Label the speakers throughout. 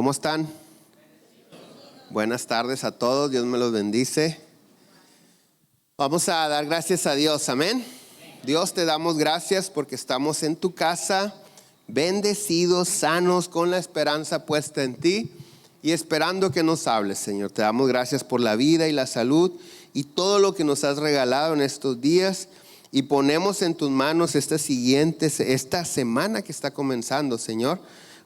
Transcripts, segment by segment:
Speaker 1: ¿Cómo están? Buenas tardes a todos, Dios me los bendice. Vamos a dar gracias a Dios, amén. Dios, te damos gracias porque estamos en tu casa, bendecidos, sanos, con la esperanza puesta en ti y esperando que nos hables, Señor. Te damos gracias por la vida y la salud y todo lo que nos has regalado en estos días. Y ponemos en tus manos esta semana que está comenzando, Señor,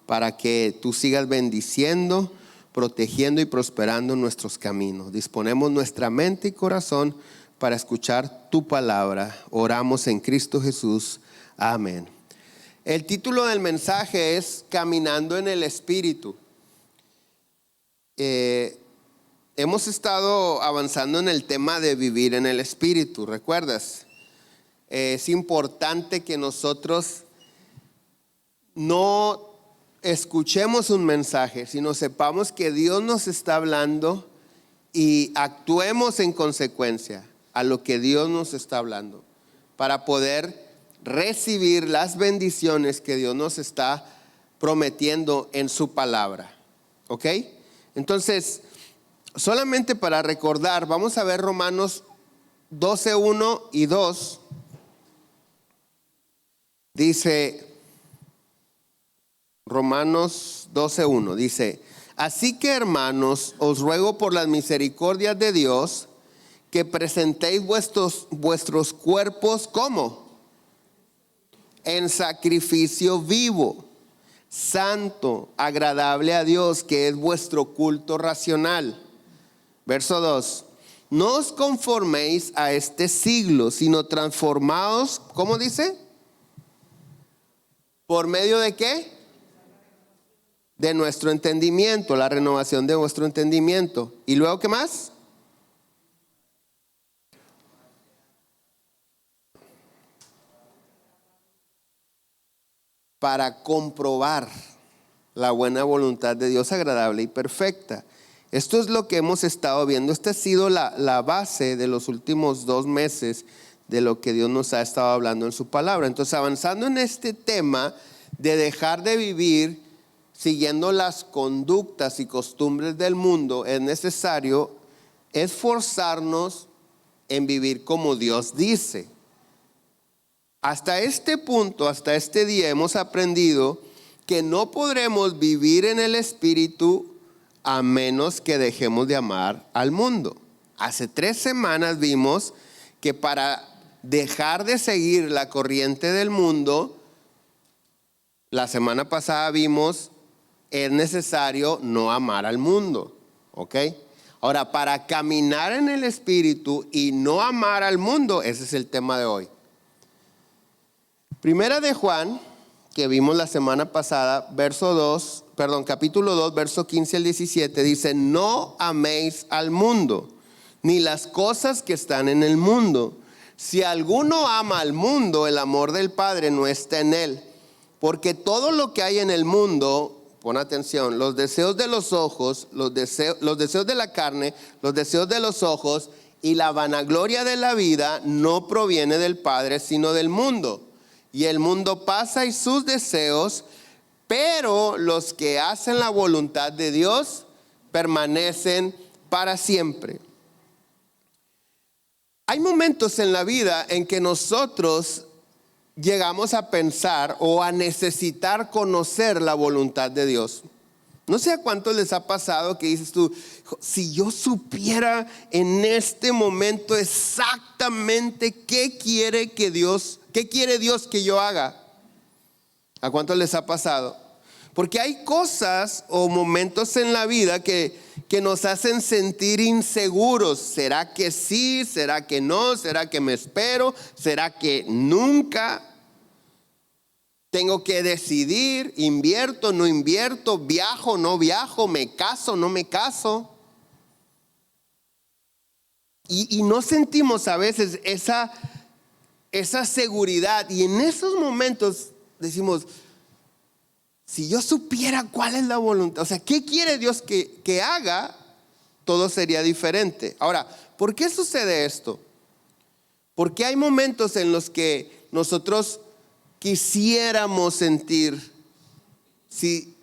Speaker 1: para que tú sigas bendiciendo, protegiendo y prosperando nuestros caminos. Disponemos nuestra mente y corazón para escuchar tu palabra. Oramos en Cristo Jesús. Amén. El título del mensaje es Caminando en el Espíritu. Hemos estado avanzando en el tema de vivir en el Espíritu, ¿recuerdas? Es importante que nosotros no escuchemos un mensaje, sino sepamos que Dios nos está hablando y actuemos en consecuencia a lo que Dios nos está hablando para poder recibir las bendiciones que Dios nos está prometiendo en su palabra. ¿Ok? Entonces, solamente para recordar, vamos a ver Romanos 12:1 y 2. Dice Romanos 12:1, dice: así que, hermanos, os ruego por las misericordias de Dios que presentéis vuestros cuerpos como en sacrificio vivo, santo, agradable a Dios, que es vuestro culto racional. Verso 2: no os conforméis a este siglo, sino transformaos, ¿cómo dice? ¿Por medio de qué? De nuestro entendimiento, la renovación de vuestro entendimiento. ¿Y luego qué más? Para comprobar la buena voluntad de Dios, agradable y perfecta. Esto es lo que hemos estado viendo. Esta ha sido la base de los últimos 2 meses de lo que Dios nos ha estado hablando en su palabra. Entonces, avanzando en este tema de dejar de vivir siguiendo las conductas y costumbres del mundo, es necesario esforzarnos en vivir como Dios dice. Hasta este punto, hasta este día, hemos aprendido que no podremos vivir en el Espíritu a menos que dejemos de amar al mundo. Hace 3 semanas vimos que para dejar de seguir la corriente del mundo, la semana pasada vimos, es necesario no amar al mundo, ¿ok? Ahora, para caminar en el Espíritu y no amar al mundo, ese es el tema de hoy. Primera de Juan, que vimos la semana pasada, capítulo 2, verso 15 al 17, dice: no améis al mundo, ni las cosas que están en el mundo. Si alguno ama al mundo, el amor del Padre no está en él. Porque todo lo que hay en el mundo, pon atención, los deseos de los ojos, los deseos de la carne, los deseos de los ojos y la vanagloria de la vida no proviene del Padre, sino del mundo. Y el mundo pasa y sus deseos, pero los que hacen la voluntad de Dios permanecen para siempre. Hay momentos en la vida en que nosotros llegamos a pensar o a necesitar conocer la voluntad de Dios. No sé a cuántos les ha pasado que dices tú: si yo supiera en este momento exactamente qué quiere Dios que yo haga. ¿A cuántos les ha pasado? Porque hay cosas o momentos en la vida que nos hacen sentir inseguros. ¿Será que sí? ¿Será que no? ¿Será que me espero? ¿Será que nunca? Tengo que decidir, invierto, no invierto, viajo, no viajo, me caso, no me caso. Y no sentimos a veces esa seguridad. Y en esos momentos decimos: si yo supiera cuál es la voluntad, o sea, ¿qué quiere Dios que haga? Todo sería diferente. Ahora, ¿por qué sucede esto? Porque hay momentos en los que nosotros quisiéramos sentir si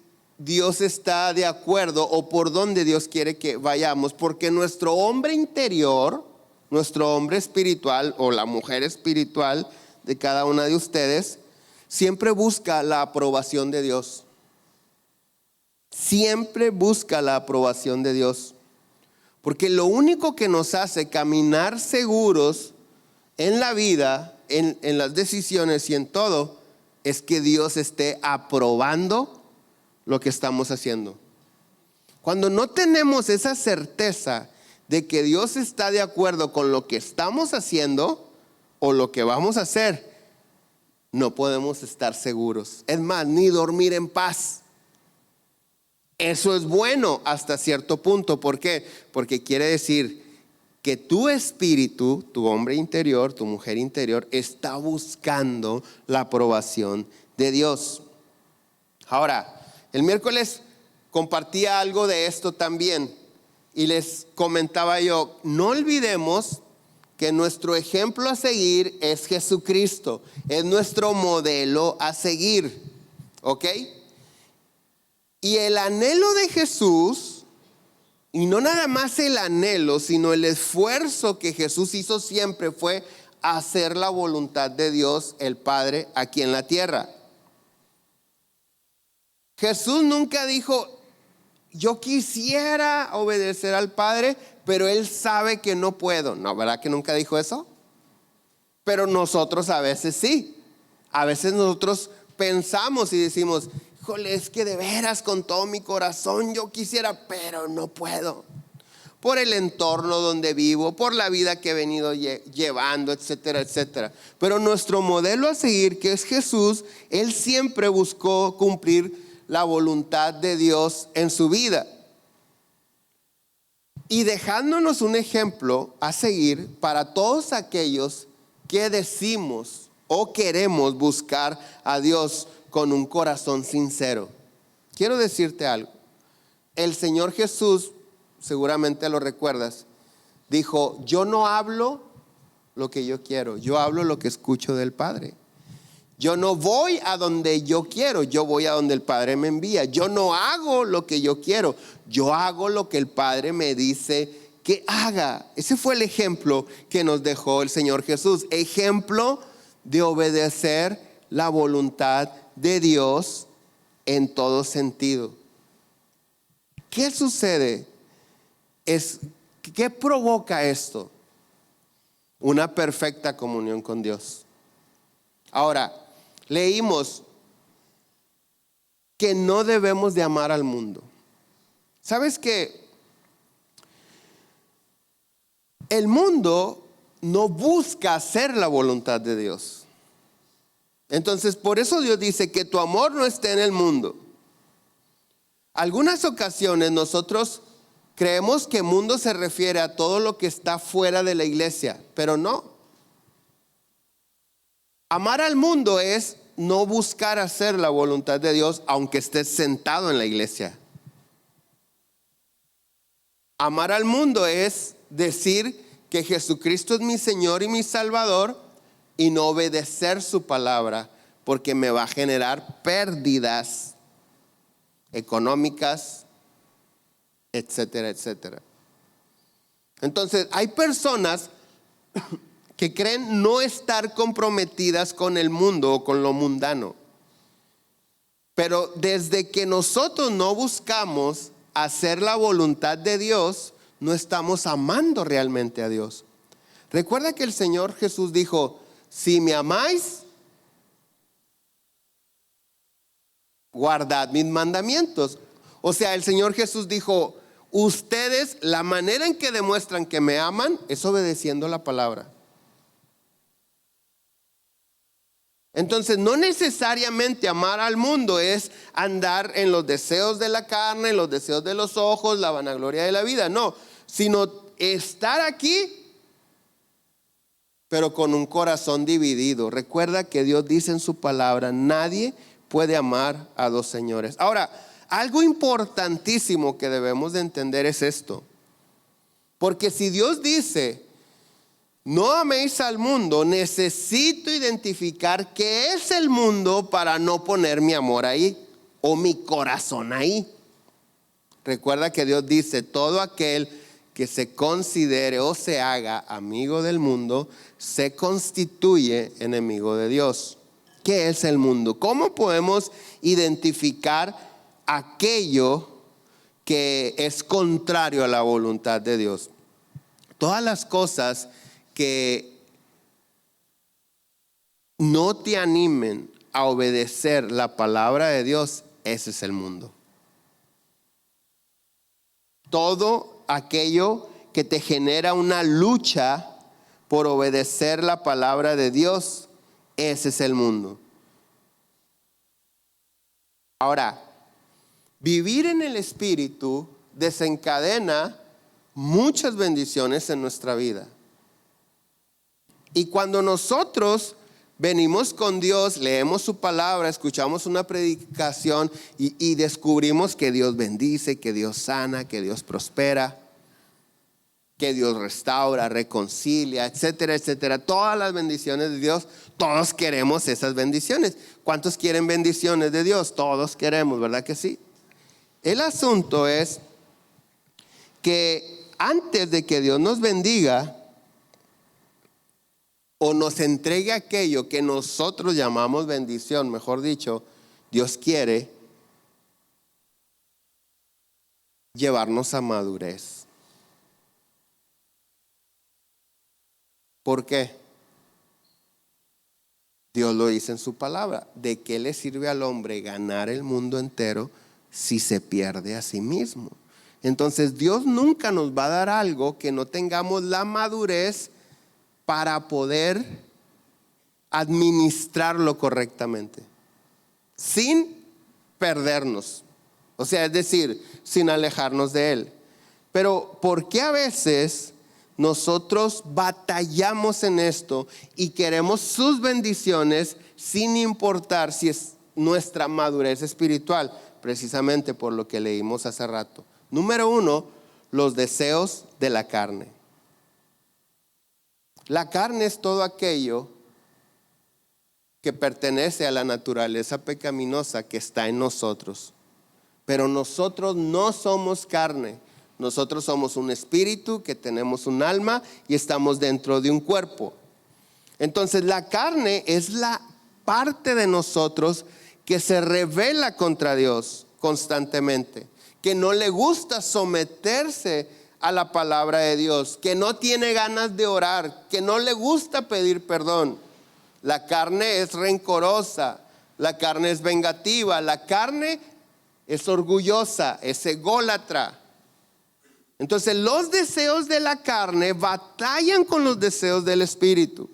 Speaker 1: Dios está de acuerdo o por dónde Dios quiere que vayamos, porque nuestro hombre interior, nuestro hombre espiritual o la mujer espiritual de cada una de ustedes, siempre busca la aprobación de Dios. Siempre busca la aprobación de Dios. Porque lo único que nos hace caminar seguros en la vida, en las decisiones y en todo, es que Dios esté aprobando lo que estamos haciendo. Cuando no tenemos esa certeza de que Dios está de acuerdo con lo que estamos haciendo o lo que vamos a hacer, no podemos estar seguros. Es más, ni dormir en paz. Eso es bueno hasta cierto punto. ¿Por qué? Porque quiere decir que tu espíritu, tu hombre interior, tu mujer interior, está buscando la aprobación de Dios. Ahora, el miércoles compartía algo de esto también y les comentaba yo, no olvidemos que nuestro ejemplo a seguir es Jesucristo, es nuestro modelo a seguir, ¿ok? Y el anhelo de Jesús, y no nada más el anhelo, sino el esfuerzo que Jesús hizo siempre fue hacer la voluntad de Dios, el Padre, aquí en la tierra. Jesús nunca dijo, yo quisiera obedecer al Padre, pero Él sabe que no puedo. No, ¿verdad que nunca dijo eso? Pero nosotros a veces sí. A veces nosotros pensamos y decimos, híjole, es que de veras con todo mi corazón yo quisiera, pero no puedo. Por el entorno donde vivo, por la vida que he venido llevando, etcétera, etcétera. Pero nuestro modelo a seguir, que es Jesús, Él siempre buscó cumplir la voluntad de Dios en su vida. Y dejándonos un ejemplo a seguir para todos aquellos que decimos o queremos buscar a Dios con un corazón sincero. Quiero decirte algo. El Señor Jesús, seguramente lo recuerdas, dijo, yo no hablo lo que yo quiero, yo hablo lo que escucho del Padre. Yo no voy a donde yo quiero, yo voy a donde el Padre me envía. Yo no hago lo que yo quiero, yo hago lo que el Padre me dice que haga. Ese fue el ejemplo que nos dejó el Señor Jesús. Ejemplo de obedecer la voluntad de Dios en todo sentido. ¿Qué sucede? ¿Qué provoca esto? Una perfecta comunión con Dios. Ahora, leímos que no debemos de amar al mundo. ¿Sabes qué? El mundo no busca hacer la voluntad de Dios. Entonces, por eso Dios dice que tu amor no esté en el mundo. Algunas ocasiones nosotros creemos que mundo se refiere a todo lo que está fuera de la iglesia, pero no. Amar al mundo es no buscar hacer la voluntad de Dios aunque estés sentado en la iglesia. Amar al mundo es decir que Jesucristo es mi Señor y mi Salvador y no obedecer su palabra porque me va a generar pérdidas económicas, etcétera, etcétera. Entonces, hay personas que creen no estar comprometidas con el mundo o con lo mundano. Pero desde que nosotros no buscamos hacer la voluntad de Dios, no estamos amando realmente a Dios. Recuerda que el Señor Jesús dijo, si me amáis, guardad mis mandamientos. O sea, el Señor Jesús dijo, ustedes, la manera en que demuestran que me aman es obedeciendo la palabra. Entonces, no necesariamente amar al mundo es andar en los deseos de la carne, en los deseos de los ojos, la vanagloria de la vida, no, sino estar aquí, pero con un corazón dividido. Recuerda que Dios dice en su palabra, nadie puede amar a dos señores. Ahora, algo importantísimo que debemos de entender es esto, porque si Dios dice, no améis al mundo, necesito identificar qué es el mundo para no poner mi amor ahí. o mi corazón ahí. Recuerda que Dios dice, todo aquel que se considere o se haga amigo del mundo, se constituye enemigo de Dios. ¿Qué es el mundo? ¿Cómo podemos identificar aquello que es contrario a la voluntad de Dios? Todas las cosas que no te animen a obedecer la palabra de Dios, ese es el mundo. Todo aquello que te genera una lucha por obedecer la palabra de Dios, ese es el mundo. Ahora, vivir en el Espíritu desencadena muchas bendiciones en nuestra vida. Y cuando nosotros venimos con Dios, leemos su palabra, escuchamos una predicación y descubrimos que Dios bendice, que Dios sana, que Dios prospera, que Dios restaura, reconcilia, etcétera, etcétera. Todas las bendiciones de Dios, todos queremos esas bendiciones. ¿Cuántos quieren bendiciones de Dios? Todos queremos, ¿verdad que sí? El asunto es que antes de que Dios nos bendiga o nos entregue aquello que nosotros llamamos bendición, mejor dicho, Dios quiere llevarnos a madurez. ¿Por qué? Dios lo dice en su palabra. ¿De qué le sirve al hombre ganar el mundo entero si se pierde a sí mismo? Entonces Dios nunca nos va a dar algo que no tengamos la madurez para poder administrarlo correctamente, sin perdernos. O sea, es decir, sin alejarnos de Él. Pero ¿por qué a veces nosotros batallamos en esto y queremos sus bendiciones sin importar si es nuestra madurez espiritual? Precisamente por lo que leímos hace rato. Número 1, los deseos de la carne. La carne es todo aquello que pertenece a la naturaleza pecaminosa que está en nosotros. Pero nosotros no somos carne. Nosotros somos un espíritu que tenemos un alma y estamos dentro de un cuerpo. Entonces la carne es la parte de nosotros que se rebela contra Dios constantemente, que no le gusta someterse a la palabra de Dios, que no tiene ganas de orar, que no le gusta pedir perdón. La carne es rencorosa, la carne es vengativa, la carne es orgullosa, es ególatra. Entonces los deseos de la carne batallan con los deseos del espíritu.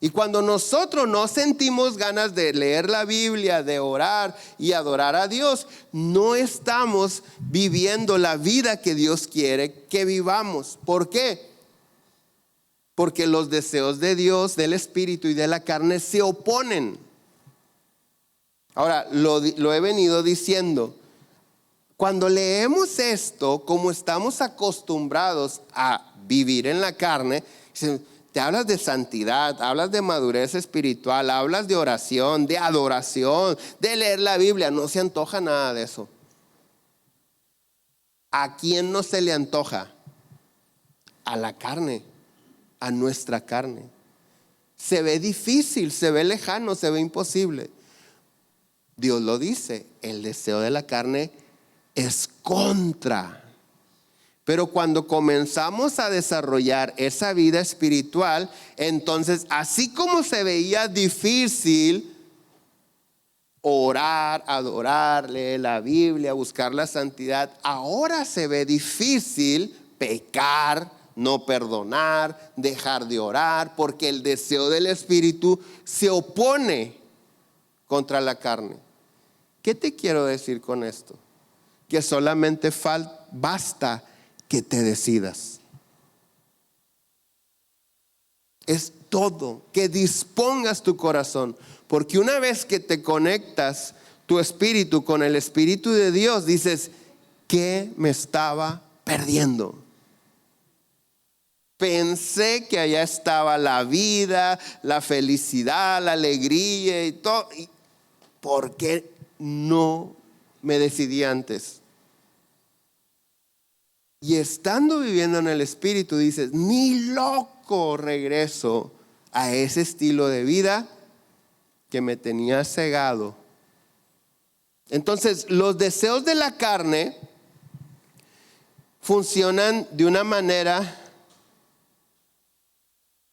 Speaker 1: Y cuando nosotros no sentimos ganas de leer la Biblia, de orar y adorar a Dios, no estamos viviendo la vida que Dios quiere que vivamos. ¿Por qué? Porque los deseos de Dios, del espíritu y de la carne se oponen. Ahora, lo he venido diciendo. Cuando leemos esto, como estamos acostumbrados a vivir en la carne, te hablas de santidad, hablas de madurez espiritual, hablas de oración, de adoración, de leer la Biblia. No se antoja nada de eso. ¿A quién no se le antoja? A la carne, a nuestra carne. Se ve difícil, se ve lejano, se ve imposible. Dios lo dice, el deseo de la carne es contra. Pero cuando comenzamos a desarrollar esa vida espiritual, entonces así como se veía difícil orar, adorar, leer la Biblia, buscar la santidad, ahora se ve difícil pecar, no perdonar, dejar de orar, porque el deseo del espíritu se opone contra la carne. ¿Qué te quiero decir con esto? Que solamente basta que te decidas. Es todo, que dispongas tu corazón, porque una vez que te conectas tu espíritu con el Espíritu de Dios, dices, ¿qué me estaba perdiendo? Pensé que allá estaba la vida, la felicidad, la alegría y todo. ¿Por qué no me decidí antes. Y estando viviendo en el Espíritu, dices, ni loco regreso a ese estilo de vida que me tenía cegado. Entonces, los deseos de la carne funcionan de una manera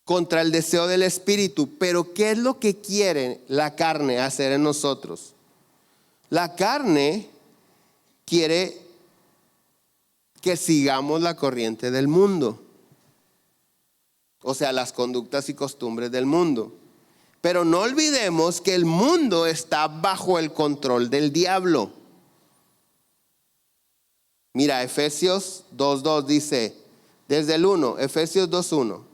Speaker 1: contra el deseo del Espíritu. Pero ¿qué es lo que quiere la carne hacer en nosotros? La carne quiere que sigamos la corriente del mundo, o sea, las conductas y costumbres del mundo. Pero no olvidemos que el mundo está bajo el control del diablo. Mira, Efesios 2:2 dice, desde el 1, Efesios 2:1.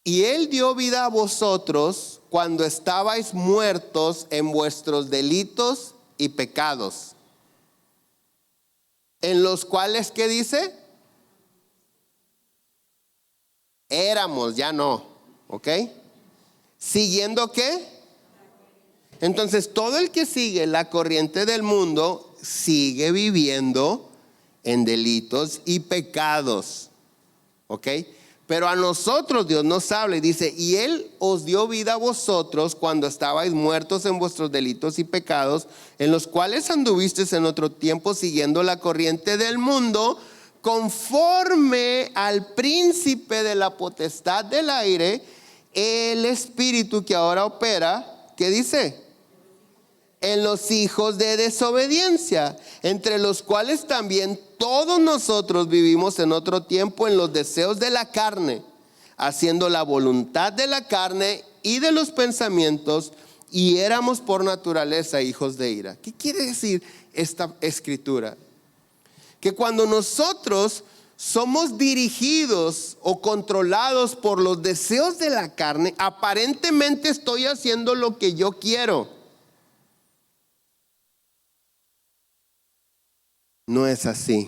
Speaker 1: Y Él dio vida a vosotros cuando estabais muertos en vuestros delitos y pecados, en los cuales, ¿qué dice? Éramos, ya no, ¿ok? ¿Siguiendo qué? Entonces, todo el que sigue la corriente del mundo sigue viviendo en delitos y pecados, ¿ok? Pero a nosotros Dios nos habla y dice, y Él os dio vida a vosotros cuando estabais muertos en vuestros delitos y pecados, en los cuales anduvisteis en otro tiempo siguiendo la corriente del mundo, conforme al príncipe de la potestad del aire, el espíritu que ahora opera, ¿qué dice? En los hijos de desobediencia, entre los cuales también todos nosotros vivimos en otro tiempo en los deseos de la carne, haciendo la voluntad de la carne y de los pensamientos, y éramos por naturaleza hijos de ira. ¿Qué quiere decir esta escritura? Que cuando nosotros somos dirigidos o controlados por los deseos de la carne, aparentemente estoy haciendo lo que yo quiero. No es así.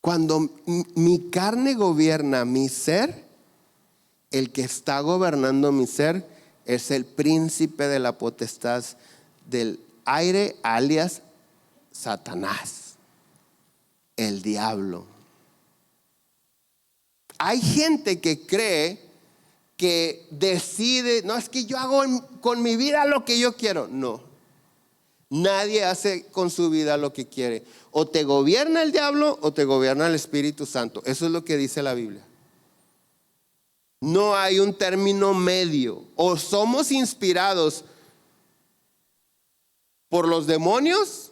Speaker 1: Cuando mi carne gobierna mi ser, el que está gobernando mi ser es el príncipe de la potestad del aire, alias Satanás, el diablo. Hay gente que cree que decide, no, es que yo hago con mi vida lo que yo quiero. No. Nadie hace con su vida lo que quiere. O te gobierna el diablo o te gobierna el Espíritu Santo. Eso es lo que dice la Biblia. No hay un término medio. O somos inspirados por los demonios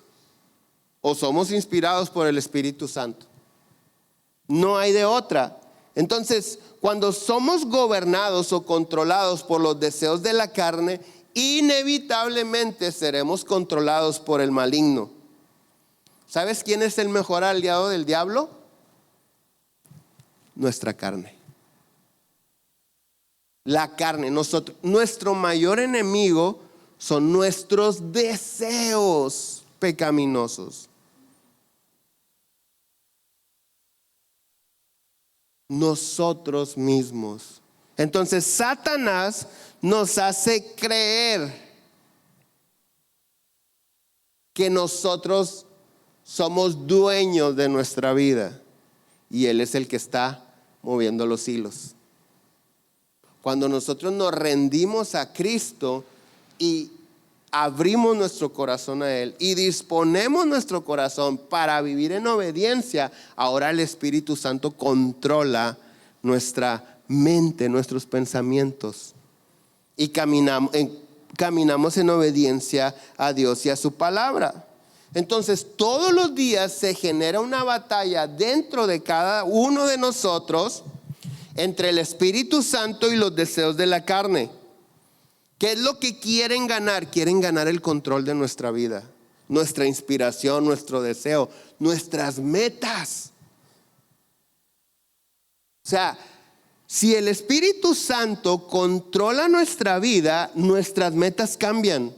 Speaker 1: o somos inspirados por el Espíritu Santo. No hay de otra. Entonces, cuando somos gobernados o controlados por los deseos de la carne, inevitablemente seremos controlados por el maligno. ¿Sabes quién es el mejor aliado del diablo? Nuestra carne. La carne, nuestro mayor enemigo son nuestros deseos pecaminosos. Nosotros mismos. Entonces, Satanás nos hace creer que nosotros somos dueños de nuestra vida y Él es el que está moviendo los hilos. Cuando nosotros nos rendimos a Cristo y abrimos nuestro corazón a Él y disponemos nuestro corazón para vivir en obediencia, ahora el Espíritu Santo controla nuestra mente, nuestros pensamientos. Y caminamos en obediencia a Dios y a su palabra. Entonces todos los días se genera una batalla dentro de cada uno de nosotros entre el Espíritu Santo y los deseos de la carne. ¿Qué es lo que quieren ganar? Quieren ganar el control de nuestra vida, nuestra inspiración, nuestro deseo, nuestras metas. O sea, si el Espíritu Santo controla nuestra vida, nuestras metas cambian.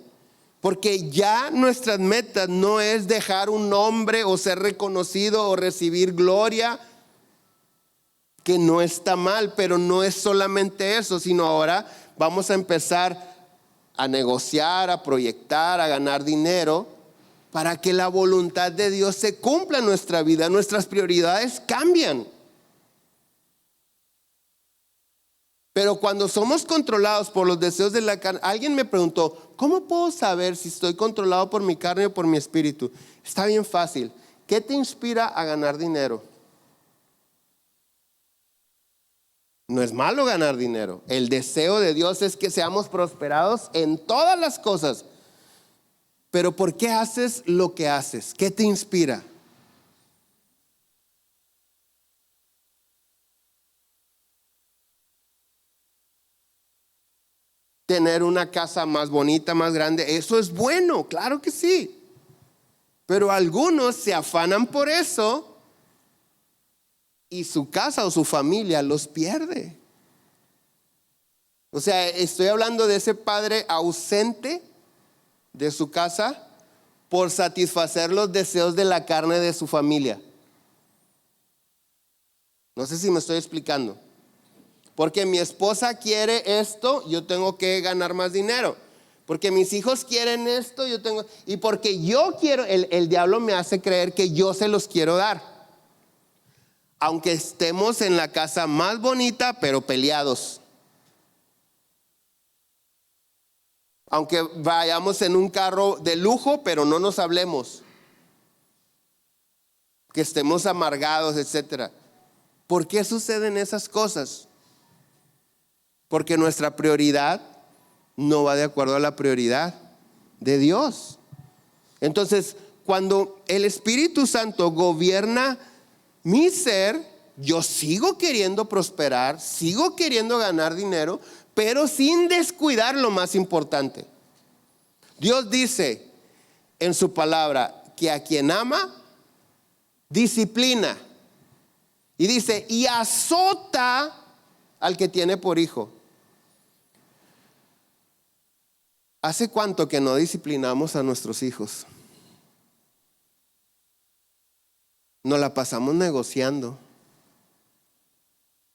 Speaker 1: Porque ya nuestras metas no es dejar un nombre o ser reconocido o recibir gloria, que no está mal, pero no es solamente eso, sino ahora vamos a empezar a negociar, a proyectar, a ganar dinero para que la voluntad de Dios se cumpla en nuestra vida. Nuestras prioridades cambian. Pero cuando somos controlados por los deseos de la carne, alguien me preguntó, ¿cómo puedo saber si estoy controlado por mi carne o por mi espíritu? Está bien fácil. ¿Qué te inspira a ganar dinero? No es malo ganar dinero. El deseo de Dios es que seamos prosperados en todas las cosas. Pero ¿por qué haces lo que haces? ¿Qué te inspira? Tener una casa más bonita, más grande, eso es bueno, claro que sí. Pero algunos se afanan por eso y su casa o su familia los pierde. O sea, estoy hablando de ese padre ausente de su casa por satisfacer los deseos de la carne de su familia. No sé si me estoy explicando. Porque mi esposa quiere esto, yo tengo que ganar más dinero. Porque mis hijos quieren esto, yo tengo. Y porque yo quiero, el diablo me hace creer que yo se los quiero dar. Aunque estemos en la casa más bonita, pero peleados. Aunque vayamos en un carro de lujo, pero no nos hablemos. Que estemos amargados, etcétera. ¿Por qué suceden esas cosas? Porque nuestra prioridad no va de acuerdo a la prioridad de Dios. Entonces, cuando el Espíritu Santo gobierna mi ser, yo sigo queriendo prosperar, sigo queriendo ganar dinero, pero sin descuidar lo más importante. Dios dice en su palabra que a quien ama, disciplina. Y dice, y azota al que tiene por hijo. ¿Hace cuánto que no disciplinamos a nuestros hijos? Nos la pasamos negociando.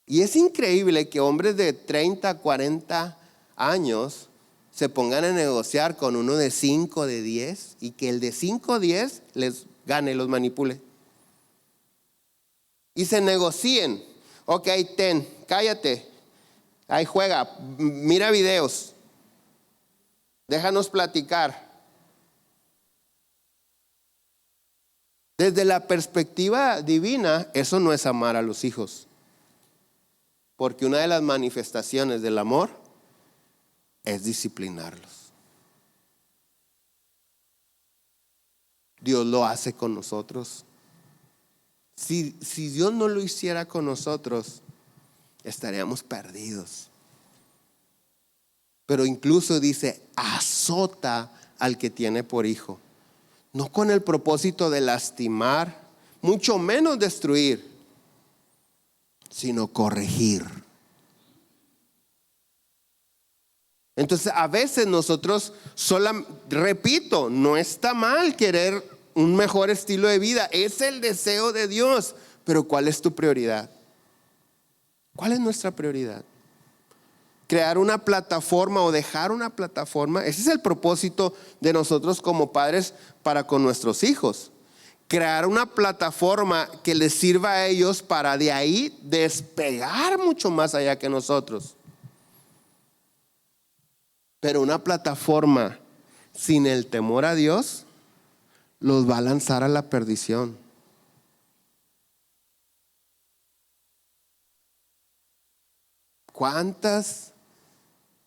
Speaker 1: Y es increíble que hombres de 30, 40 años se pongan a negociar con uno de 5, de 10 y que el de 5, 10 les gane, los manipule. Y se negocien. Ok, cállate. Ahí juega, mira videos. Déjanos platicar. Desde la perspectiva divina, eso no es amar a los hijos. Porque una de las manifestaciones del amor es disciplinarlos. Dios lo hace con nosotros. Si Dios no lo hiciera con nosotros, estaríamos perdidos. Pero incluso dice, azota al que tiene por hijo. No con el propósito de lastimar, mucho menos destruir, sino corregir. Entonces a veces nosotros repito, no está mal querer un mejor estilo de vida, es el deseo de Dios, pero ¿cuál es tu prioridad? ¿Cuál es nuestra prioridad? Crear una plataforma o dejar una plataforma, ese es el propósito de nosotros como padres para con nuestros hijos. Crear una plataforma que les sirva a ellos para de ahí despegar mucho más allá que nosotros. Pero una plataforma sin el temor a Dios los va a lanzar a la perdición. ¿Cuántas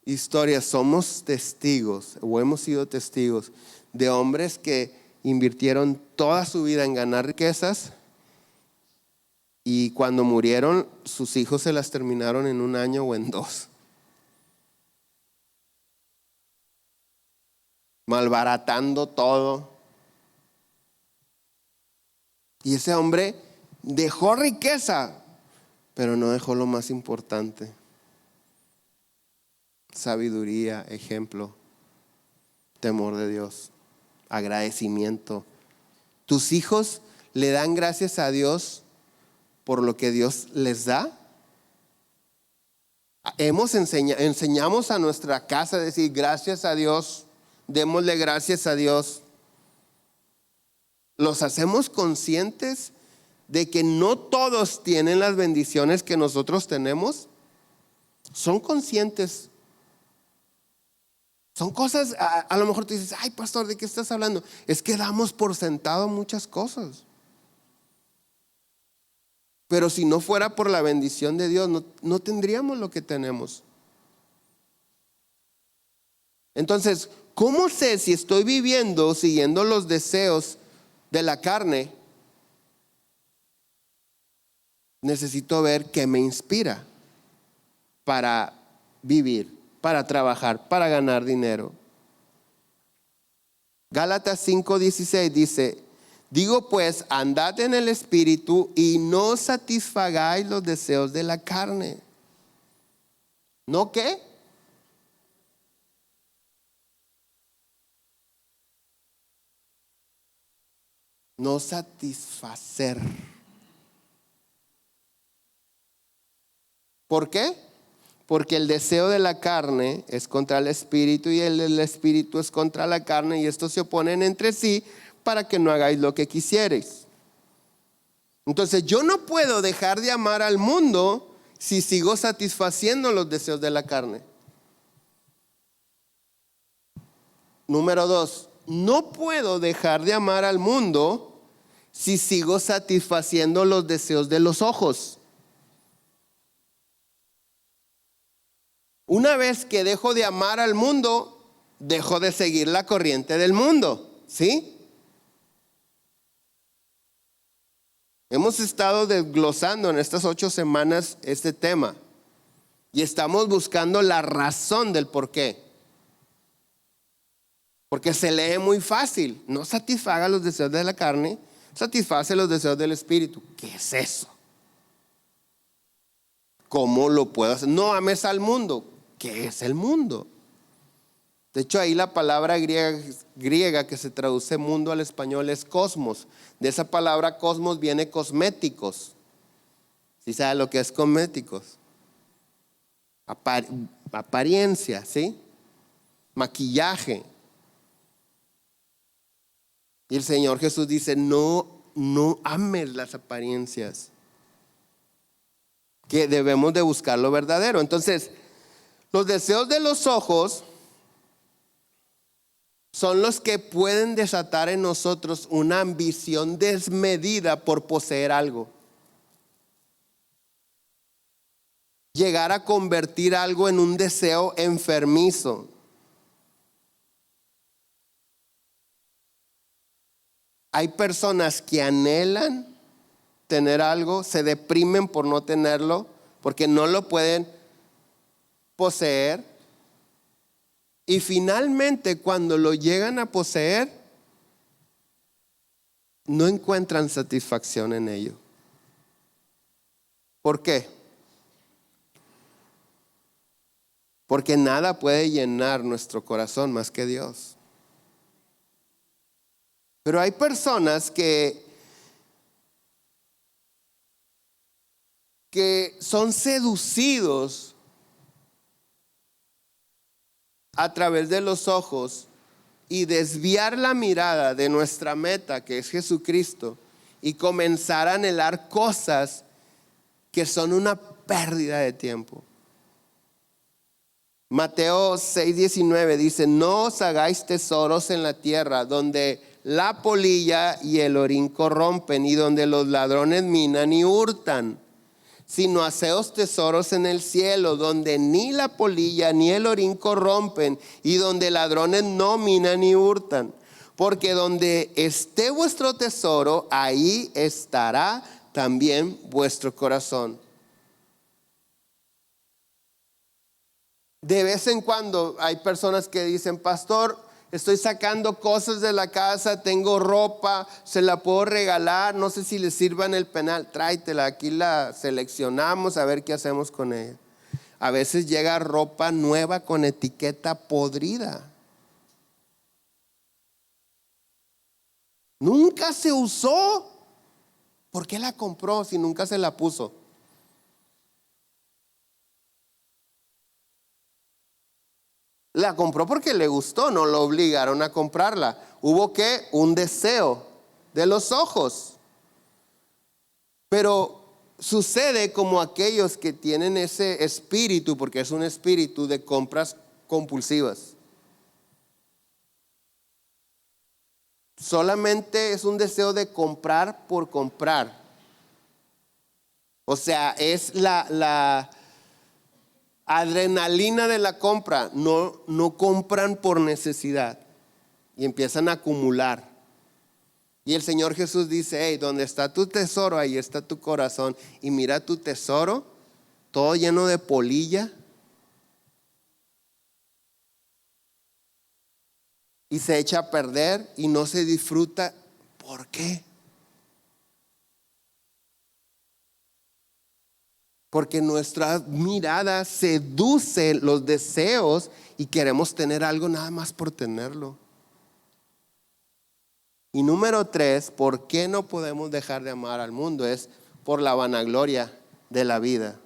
Speaker 1: historias somos testigos o hemos sido testigos de hombres que invirtieron toda su vida en ganar riquezas y cuando murieron sus hijos se las terminaron en 1 año o en 2? Malbaratando todo. Y ese hombre dejó riqueza, pero no dejó lo más importante: sabiduría, ejemplo, temor de Dios, agradecimiento. ¿Tus hijos le dan gracias a Dios por lo que Dios les da? Enseñamos a nuestra casa a decir gracias a Dios, démosle gracias a Dios. Los hacemos conscientes de que no todos tienen las bendiciones que nosotros tenemos. Son conscientes. Son cosas, a lo mejor tú dices, ay pastor, ¿de qué estás hablando? Es que damos por sentado muchas cosas. Pero si no fuera por la bendición de Dios, no tendríamos lo que tenemos. Entonces, ¿cómo sé si estoy viviendo siguiendo los deseos de la carne? Necesito ver qué me inspira para vivir, para trabajar, para ganar dinero. Gálatas 5:16 dice: digo pues, andad en el Espíritu y no satisfagáis los deseos de la carne. ¿No qué? No satisfacer. ¿Por qué? Porque el deseo de la carne es contra el Espíritu y el del Espíritu es contra la carne, y estos se oponen entre sí para que no hagáis lo que quisierais. Entonces yo no puedo dejar de amar al mundo si sigo satisfaciendo los deseos de la carne. Número 2, no puedo dejar de amar al mundo si sigo satisfaciendo los deseos de los ojos. Una vez que dejo de amar al mundo, dejo de seguir la corriente del mundo, ¿sí? Hemos estado desglosando en estas 8 semanas este tema y estamos buscando la razón del por qué. Porque se lee muy fácil: no satisfaga los deseos de la carne, satisface los deseos del Espíritu. ¿Qué es eso? ¿Cómo lo puedo hacer? No ames al mundo. ¿Qué es el mundo? De hecho, ahí la palabra griega que se traduce mundo al español es cosmos. De esa palabra cosmos viene cosméticos. ¿Sí sabe lo que es cosméticos? Apariencia, ¿sí? Maquillaje. Y el Señor Jesús dice: no ames las apariencias, que debemos de buscar lo verdadero. Entonces, los deseos de los ojos son los que pueden desatar en nosotros una ambición desmedida por poseer algo. Llegar a convertir algo en un deseo enfermizo. Hay personas que anhelan tener algo, se deprimen por no tenerlo, porque no lo pueden poseer, y finalmente cuando lo llegan a poseer no encuentran satisfacción en ello. ¿Por qué? Porque nada puede llenar nuestro corazón más que Dios. Pero hay personas que son seducidos a través de los ojos y desviar la mirada de nuestra meta, que es Jesucristo, y comenzar a anhelar cosas que son una pérdida de tiempo. Mateo 6:19 dice: no os hagáis tesoros en la tierra, donde la polilla y el orín corrompen, y donde los ladrones minan y hurtan, sino haceos tesoros en el cielo, donde ni la polilla ni el orín corrompen, y donde ladrones no minan ni hurtan. Porque donde esté vuestro tesoro, ahí estará también vuestro corazón. De vez en cuando hay personas que dicen: pastor, estoy sacando cosas de la casa, tengo ropa, se la puedo regalar, no sé si le sirva en el penal. Tráetela, aquí la seleccionamos a ver qué hacemos con ella. A veces llega ropa nueva con etiqueta podrida. Nunca se usó. ¿Por qué la compró si nunca se la puso? La compró porque le gustó, no lo obligaron a comprarla. Hubo que un deseo de los ojos. Pero sucede como aquellos que tienen ese espíritu, porque es un espíritu de compras compulsivas. Solamente es un deseo de comprar por comprar. O sea, es la adrenalina de la compra. No compran por necesidad y empiezan a acumular. Y el Señor Jesús dice: hey, donde está tu tesoro, ahí está tu corazón. Y mira tu tesoro, todo lleno de polilla. Y se echa a perder y no se disfruta. ¿Por qué? Porque nuestra mirada seduce los deseos y queremos tener algo nada más por tenerlo. Y número 3, ¿por qué no podemos dejar de amar al mundo? Es por la vanagloria de la vida.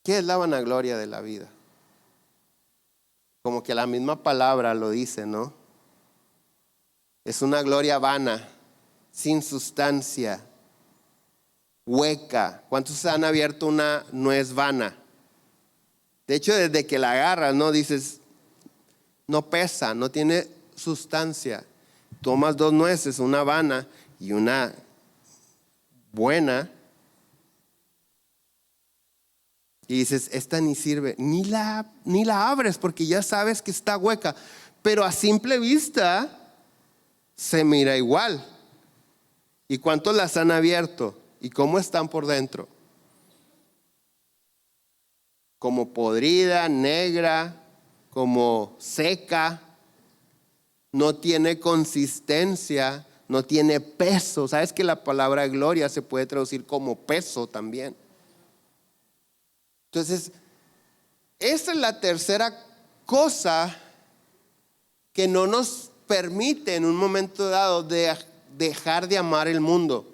Speaker 1: ¿Qué es la vanagloria de la vida? Como que la misma palabra lo dice, ¿no? Es una gloria vana, sin sustancia, hueca. ¿Cuántos han abierto una nuez vana? De hecho, desde que la agarras, ¿no? Dices, no pesa, no tiene sustancia. Tomas 2 nueces, una vana y una buena, y dices, esta ni sirve, ni la abres porque ya sabes que está hueca. Pero a simple vista se mira igual. ¿Y cuántos las han abierto? ¿Y cómo están por dentro? Como podrida, negra, como seca, no tiene consistencia, no tiene peso. ¿Sabes que la palabra gloria se puede traducir como peso también? Entonces, esa es la tercera cosa que no nos permite en un momento dado de dejar de amar el mundo.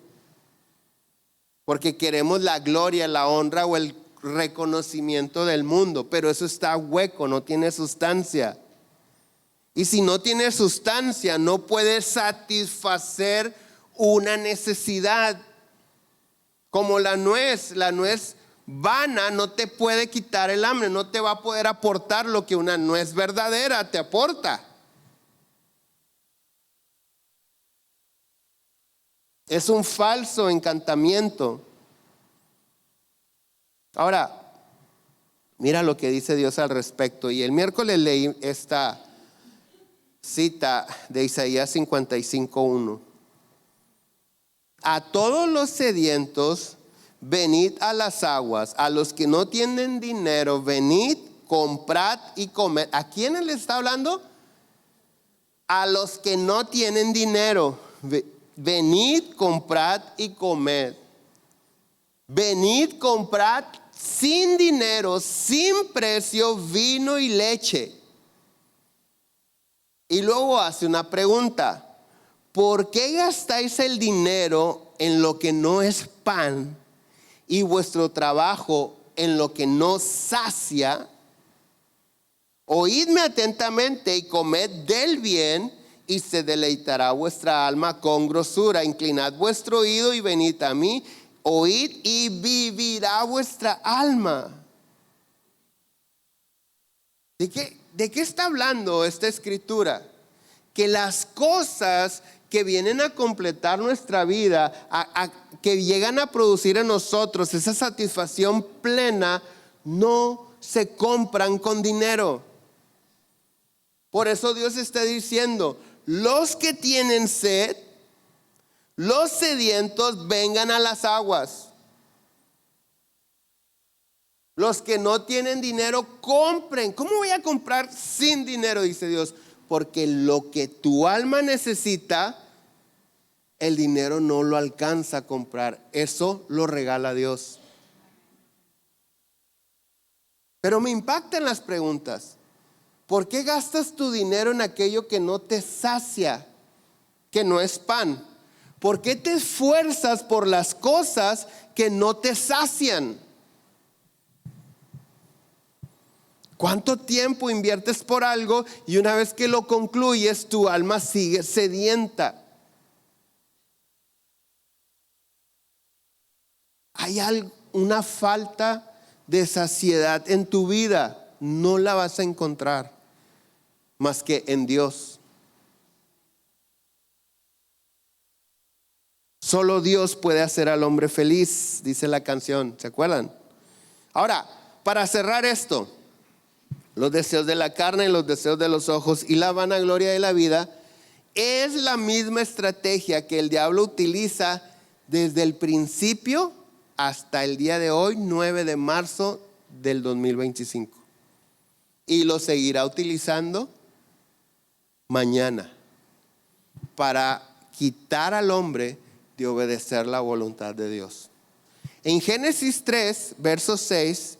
Speaker 1: Porque queremos la gloria, la honra o el reconocimiento del mundo, pero eso está hueco, no tiene sustancia. Y si no tiene sustancia, no puede satisfacer una necesidad. Como la nuez vana no te puede quitar el hambre, no te va a poder aportar lo que una nuez verdadera te aporta. Es un falso encantamiento. Ahora, mira lo que dice Dios al respecto. Y el miércoles leí esta cita de Isaías 55:1. A todos los sedientos, venid a las aguas. A los que no tienen dinero, venid, comprad y comed. ¿A quiénes le está hablando? A los que no tienen dinero. Venid, comprad y comed. Venid, comprad sin dinero, sin precio, vino y leche. Y luego hace una pregunta: ¿por qué gastáis el dinero en lo que no es pan y vuestro trabajo en lo que no sacia? Oídme atentamente y comed del bien, y se deleitará vuestra alma con grosura. Inclinad vuestro oído y venid a mí. Oíd y vivirá vuestra alma. ¿De qué está hablando esta escritura? Que las cosas que vienen a completar nuestra vida, que llegan a producir en nosotros esa satisfacción plena, no se compran con dinero. Por eso Dios está diciendo: los que tienen sed, los sedientos, vengan a las aguas. Los que no tienen dinero, compren. ¿Cómo voy a comprar sin dinero? Dice Dios. Porque lo que tu alma necesita, el dinero no lo alcanza a comprar. Eso lo regala Dios. Pero me impactan las preguntas. ¿Por qué gastas tu dinero en aquello que no te sacia, que no es pan? ¿Por qué te esfuerzas por las cosas que no te sacian? ¿Cuánto tiempo inviertes por algo y una vez que lo concluyes tu alma sigue sedienta? Hay una falta de saciedad en tu vida, no la vas a encontrar más que en Dios. Solo Dios puede hacer al hombre feliz, dice la canción, ¿se acuerdan? Ahora, para cerrar esto, los deseos de la carne, los deseos de los ojos y la vanagloria de la vida es la misma estrategia que el diablo utiliza desde el principio hasta el día de hoy, 9 de marzo del 2025. Y lo seguirá utilizando mañana para quitar al hombre de obedecer la voluntad de Dios. En Génesis 3, verso 6,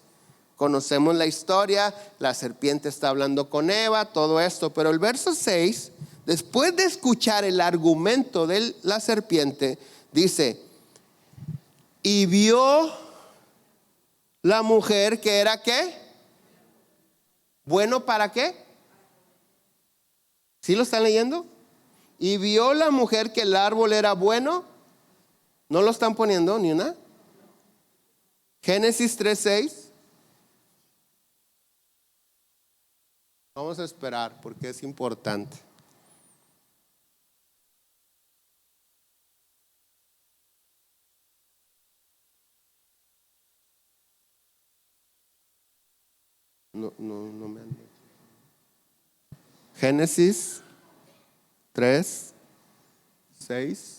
Speaker 1: conocemos la historia, la serpiente está hablando con Eva, todo esto, pero el verso 6, después de escuchar el argumento de la serpiente, dice: y vio la mujer que era ¿qué? ¿Bueno para qué? ¿Sí lo están leyendo? Y vio la mujer que el árbol era bueno. ¿No lo están poniendo ni una? Génesis 3:6. Vamos a esperar porque es importante. No me han dicho. Génesis 3:6.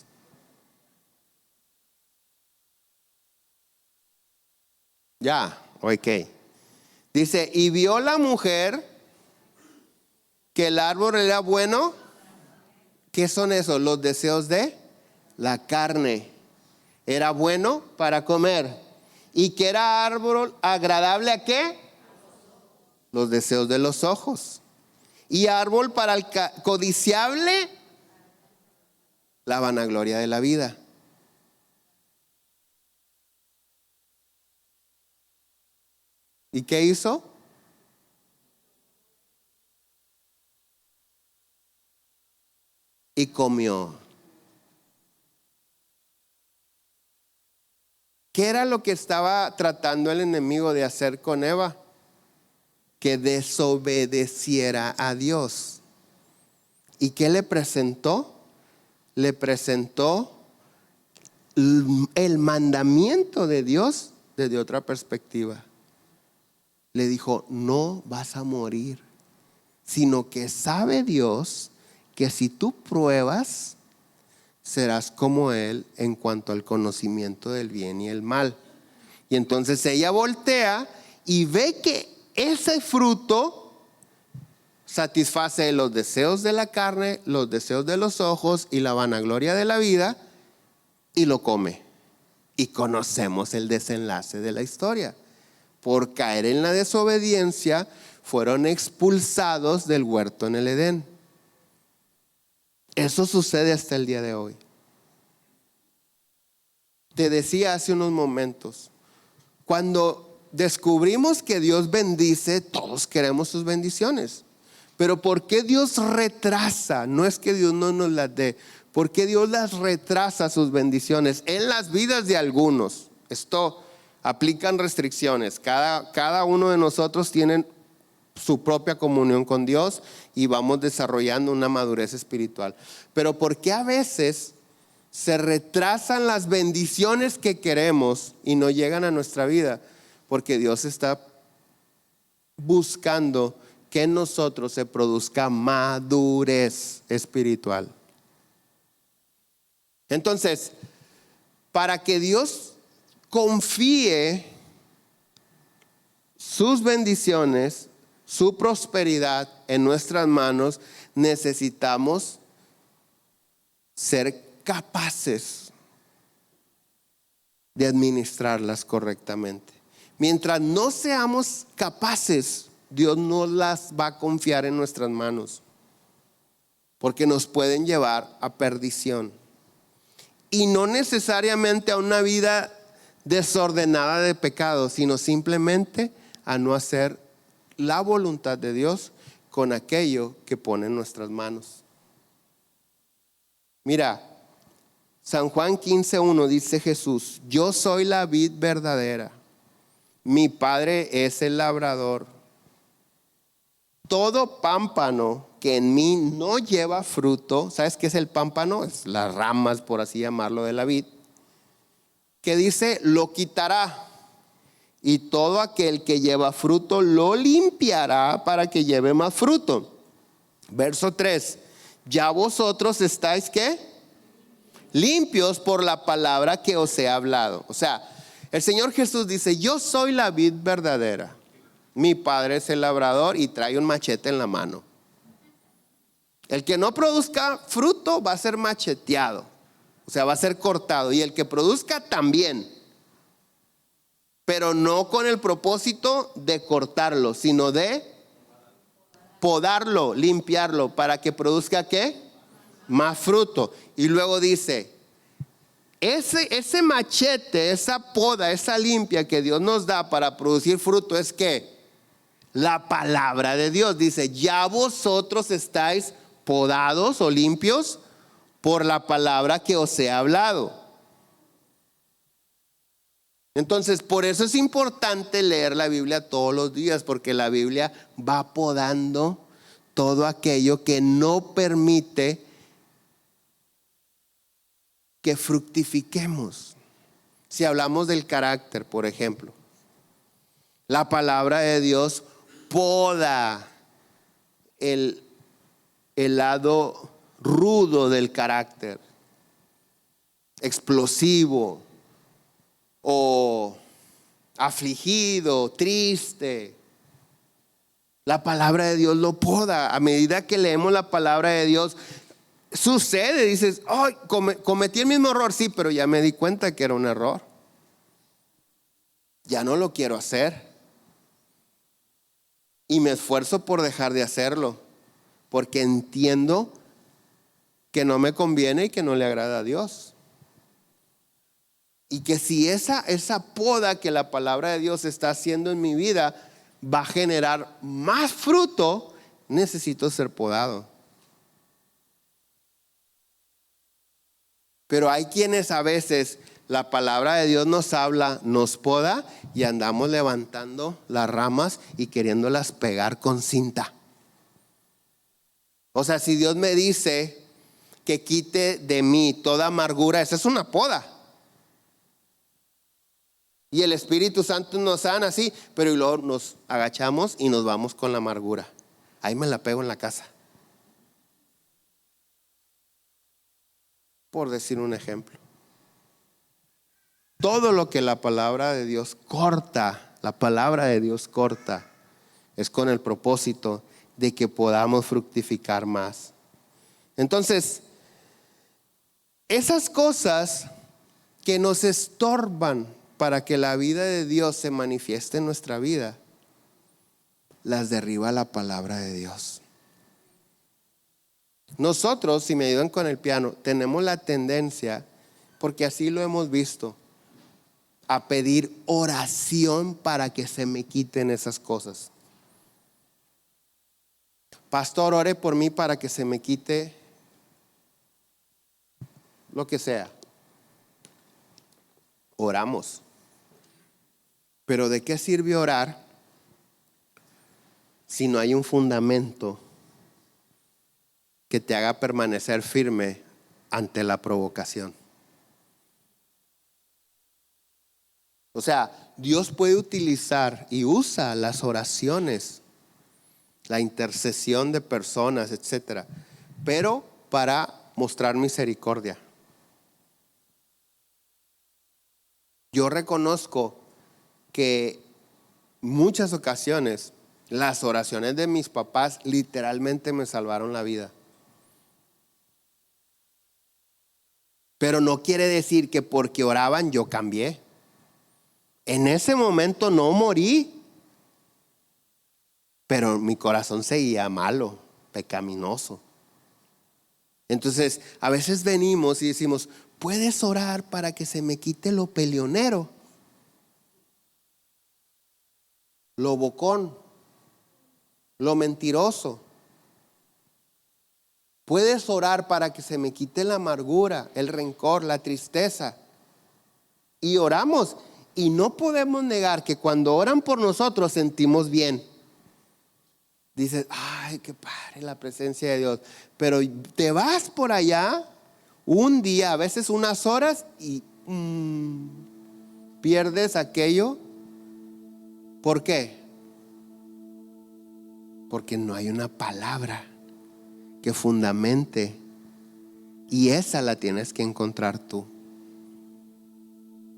Speaker 1: Ya, ok. Dice: y vio la mujer que el árbol era bueno. ¿Qué son esos? Los deseos de la carne. Era bueno para comer. ¿Y que era árbol agradable a qué? Los deseos de los ojos. Y árbol para el codiciable, la vanagloria de la vida. ¿Y qué hizo? Y comió. ¿Qué era lo que estaba tratando el enemigo de hacer con Eva? Que desobedeciera a Dios. ¿Y qué le presentó? Le presentó el mandamiento de Dios desde otra perspectiva. Le dijo: no vas a morir, sino que sabe Dios que si tú pruebas, serás como Él en cuanto al conocimiento del bien y el mal. Y entonces ella voltea y ve que ese fruto satisface los deseos de la carne, los deseos de los ojos y la vanagloria de la vida, y lo come. Y conocemos el desenlace de la historia. Por caer en la desobediencia, fueron expulsados del huerto en el Edén. Eso sucede hasta el día de hoy. Te decía hace unos momentos, cuando descubrimos que Dios bendice, todos queremos sus bendiciones. Pero ¿por qué Dios retrasa? No es que Dios no nos las dé. ¿Por qué Dios las retrasa, sus bendiciones en las vidas de algunos? Esto aplican restricciones. Cada uno de nosotros tiene su propia comunión con Dios y vamos desarrollando una madurez espiritual. Pero ¿por qué a veces se retrasan las bendiciones que queremos y no llegan a nuestra vida? Porque Dios está buscando que en nosotros se produzca madurez espiritual. Entonces, para que Dios confíe sus bendiciones, su prosperidad en nuestras manos, necesitamos ser capaces de administrarlas correctamente. Mientras no seamos capaces, Dios no las va a confiar en nuestras manos, porque nos pueden llevar a perdición. Y no necesariamente a una vida desordenada de pecado, sino simplemente a no hacer la voluntad de Dios con aquello que pone en nuestras manos. Mira, San Juan 15:1 dice Jesús: yo soy la vid verdadera, mi Padre es el labrador. Todo pámpano que en mí no lleva fruto, ¿sabes qué es el pámpano? Es las ramas, por así llamarlo, de la vid. Que dice, lo quitará. Y todo aquel que lleva fruto lo limpiará para que lleve más fruto. Verso 3. Ya vosotros estáis, ¿qué? Limpios por la palabra que os he hablado. O sea, el Señor Jesús dice, yo soy la vid verdadera. Mi Padre es el labrador y trae un machete en la mano. El que no produzca fruto va a ser macheteado, o sea, va a ser cortado. Y el que produzca también, pero no con el propósito de cortarlo, sino de podarlo, limpiarlo, para que produzca ¿qué? Más fruto. Y luego dice, ese machete, esa poda, esa limpia que Dios nos da para producir fruto es ¿qué? La palabra de Dios. Dice, ya vosotros estáis podados o limpios por la palabra que os he hablado. Entonces, por eso es importante leer la Biblia todos los días, porque la Biblia va podando todo aquello que no permite que fructifiquemos. Si hablamos del carácter, por ejemplo, la palabra de Dios poda el lado rudo del carácter, explosivo o afligido, triste. La palabra de Dios lo poda. A medida que leemos la palabra de Dios, sucede, dices, ay, cometí el mismo error, sí, pero ya me di cuenta que era un error. Ya no lo quiero hacer. Y me esfuerzo por dejar de hacerlo, porque entiendo que no me conviene y que no le agrada a Dios. Y que si esa poda que la palabra de Dios está haciendo en mi vida va a generar más fruto, necesito ser podado. Pero hay quienes a veces la palabra de Dios nos habla, nos poda y andamos levantando las ramas y queriéndolas pegar con cinta. O sea, si Dios me dice que quite de mí toda amargura, esa es una poda. Y el Espíritu Santo nos sana así, pero y luego nos agachamos y nos vamos con la amargura. Ahí me la pego en la casa. Por decir un ejemplo. Todo lo que la palabra de Dios corta, es con el propósito de que podamos fructificar más. Entonces, esas cosas que nos estorban para que la vida de Dios se manifieste en nuestra vida, las derriba la palabra de Dios. Nosotros, si me ayudan con el piano, tenemos la tendencia, porque así lo hemos visto, a pedir oración para que se me quiten esas cosas. Pastor, ore por mí para que se me quite lo que sea. Oramos. Pero ¿de qué sirve orar si no hay un fundamento que te haga permanecer firme ante la provocación? O sea, Dios puede utilizar y usa las oraciones, la intercesión de personas, etcétera, pero para mostrar misericordia. Yo reconozco que muchas ocasiones las oraciones de mis papás literalmente me salvaron la vida. Pero no quiere decir que porque oraban yo cambié. En ese momento no morí, pero mi corazón seguía malo, pecaminoso. Entonces, a veces venimos y decimos, ¿puedes orar para que se me quite lo peleonero? Lo bocón. lo mentiroso. Puedes orar para que se me quite la amargura, el rencor, la tristeza. Y oramos. Y no podemos negar que cuando oran por nosotros sentimos bien. Dices, ay, qué padre la presencia de Dios. Pero te vas por allá un día, a veces unas horas, y pierdes aquello. ¿Por qué? Porque no hay una palabra que fundamente, y esa la tienes que encontrar tú.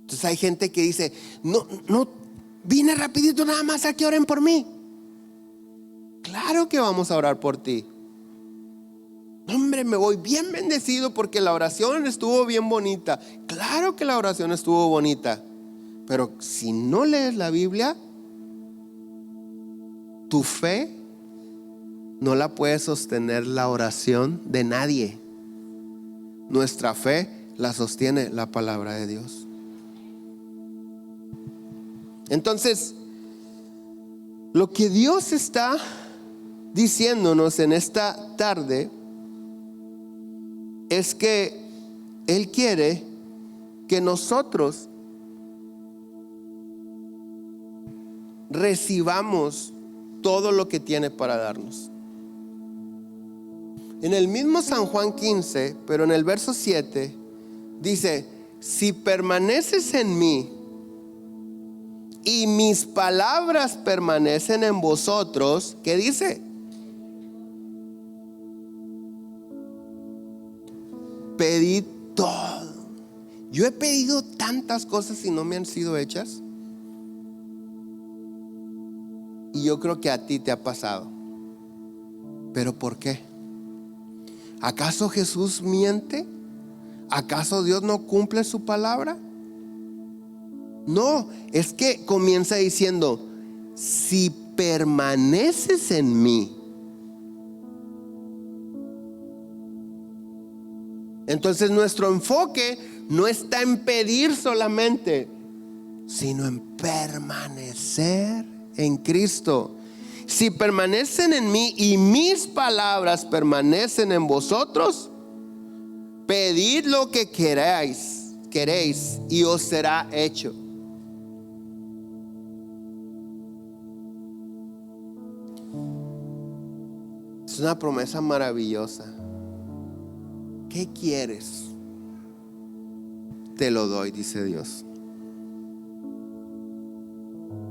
Speaker 1: Entonces hay gente que dice, no, vine rapidito nada más a que oren por mí. Claro que vamos a orar por ti. Hombre, me voy bien bendecido porque la oración estuvo bien bonita. Claro que la oración estuvo bonita, pero si no lees la Biblia, tu fe no la puede sostener la oración de nadie. Nuestra fe la sostiene la palabra de Dios. Entonces, lo que Dios está diciéndonos en esta tarde es que Él quiere que nosotros recibamos todo lo que tiene para darnos. En el mismo San Juan 15, pero en el verso 7, dice: si permaneces en mí y mis palabras permanecen en vosotros, ¿qué dice? Pedid todo. Yo he pedido tantas cosas y no me han sido hechas. Y yo creo que a ti te ha pasado. ¿Pero por qué? ¿Acaso Jesús miente? ¿Acaso Dios no cumple su palabra? No, es que comienza diciendo: si permaneces en mí. Entonces nuestro enfoque no está en pedir solamente, sino en permanecer en Cristo. Si permanecen en mí y mis palabras permanecen en vosotros, pedid lo que queréis y os será hecho. Es una promesa maravillosa. ¿Qué quieres? Te lo doy, dice Dios.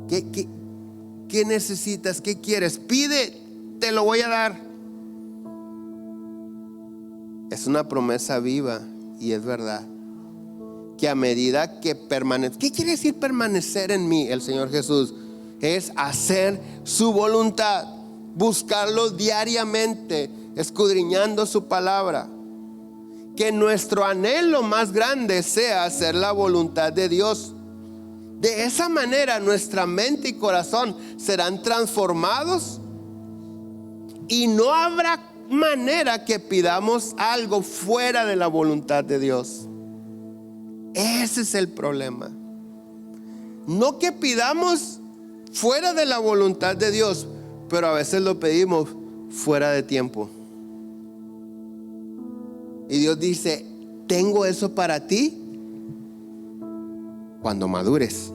Speaker 1: ¿Qué necesitas? ¿Qué quieres? Pide, te lo voy a dar. Es una promesa viva y es verdad. Que a medida que permanezca. ¿Qué quiere decir permanecer en mí? El Señor Jesús es hacer su voluntad, buscarlo diariamente, escudriñando su palabra. Que nuestro anhelo más grande sea hacer la voluntad de Dios. De esa manera nuestra mente y corazón serán transformados y no habrá manera que pidamos algo fuera de la voluntad de Dios. Ese es el problema. No que pidamos fuera de la voluntad de Dios, pero a veces lo pedimos fuera de tiempo. Y Dios dice: tengo eso para ti cuando madures.